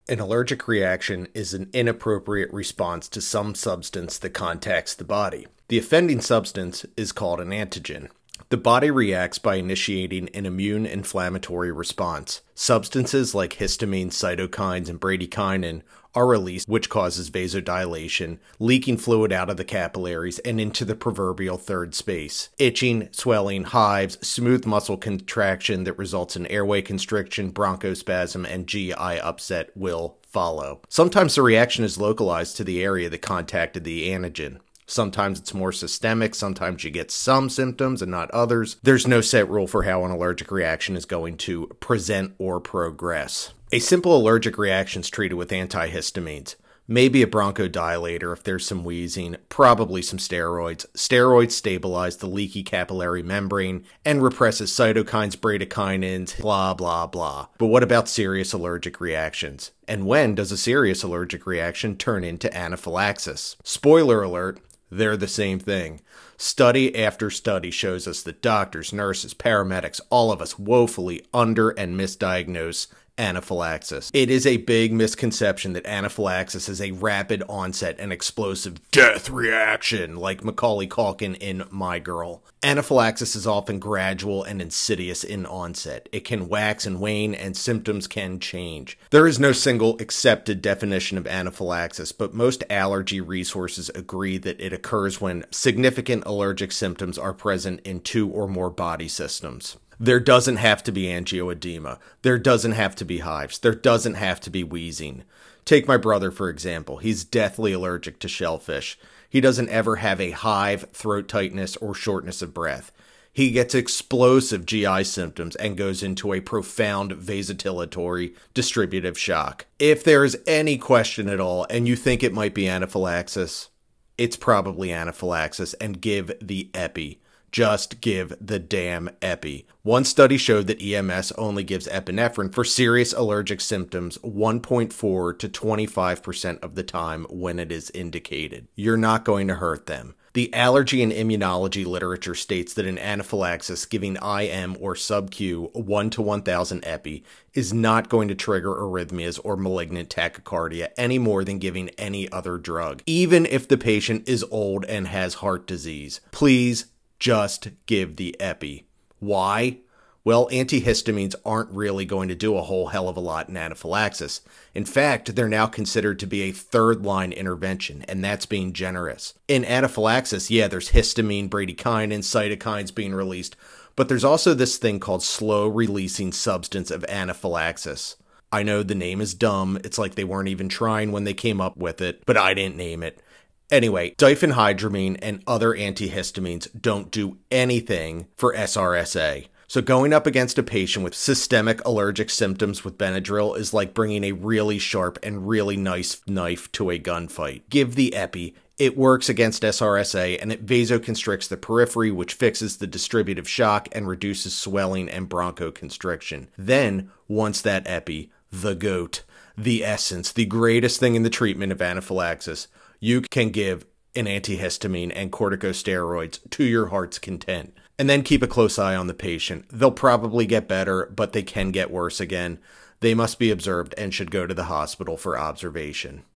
An allergic reaction is an inappropriate response to some substance that contacts the body. The offending substance is called an antigen. The body reacts by initiating an immune inflammatory response. Substances like histamine, cytokines, and bradykinin are released, which causes vasodilation, leaking fluid out of the capillaries and into the proverbial third space. Itching, swelling, hives, smooth muscle contraction that results in airway constriction, bronchospasm, and GI upset will follow. Sometimes the reaction is localized to the area that contacted the antigen. Sometimes it's more systemic, sometimes you get some symptoms and not others. There's no set rule for how an allergic reaction is going to present or progress. A simple allergic reaction is treated with antihistamines. Maybe a bronchodilator if there's some wheezing, probably some steroids. Steroids stabilize the leaky capillary membrane and represses cytokines, bradykinins, blah, blah, blah. But what about serious allergic reactions? And when does a serious allergic reaction turn into anaphylaxis? Spoiler alert, they're the same thing. Study after study shows us that doctors, nurses, paramedics, all of us woefully under and misdiagnose anaphylaxis. It is a big misconception that anaphylaxis is a rapid onset and explosive death reaction like Macaulay Culkin in My Girl. Anaphylaxis is often gradual and insidious in onset. It can wax and wane and symptoms can change. There is no single accepted definition of anaphylaxis, but most allergy resources agree that it occurs when significant allergic symptoms are present in two or more body systems. There doesn't have to be angioedema. There doesn't have to be hives. There doesn't have to be wheezing. Take my brother, for example. He's deathly allergic to shellfish. He doesn't ever have a hive, throat tightness, or shortness of breath. He gets explosive GI symptoms and goes into a profound vasodilatory distributive shock. If there is any question at all and you think it might be anaphylaxis, it's probably anaphylaxis, and give the epi. Just give the damn epi. One study showed that EMS only gives epinephrine for serious allergic symptoms 1.4 to 25% of the time when it is indicated. You're not going to hurt them. The allergy and immunology literature states that in anaphylaxis, giving IM or sub-Q 1 to 1000 epi is not going to trigger arrhythmias or malignant tachycardia any more than giving any other drug, even if the patient is old and has heart disease. Please just give the epi. Why? Well, antihistamines aren't really going to do a whole hell of a lot in anaphylaxis. In fact, they're now considered to be a third-line intervention, and that's being generous. In anaphylaxis, yeah, there's histamine, bradykinin, cytokines being released, but there's also this thing called slow-releasing substance of anaphylaxis. I know the name is dumb. It's like they weren't even trying when they came up with it, but I didn't name it. Anyway, diphenhydramine and other antihistamines don't do anything for SRSA. So going up against a patient with systemic allergic symptoms with Benadryl is like bringing a really sharp and really nice knife to a gunfight. Give the epi. It works against SRSA and it vasoconstricts the periphery, which fixes the distributive shock and reduces swelling and bronchoconstriction. Then, once that epi, the GOAT, the essence, the greatest thing in the treatment of anaphylaxis, you can give an antihistamine and corticosteroids to your heart's content. And then keep a close eye on the patient. They'll probably get better, but they can get worse again. They must be observed and should go to the hospital for observation.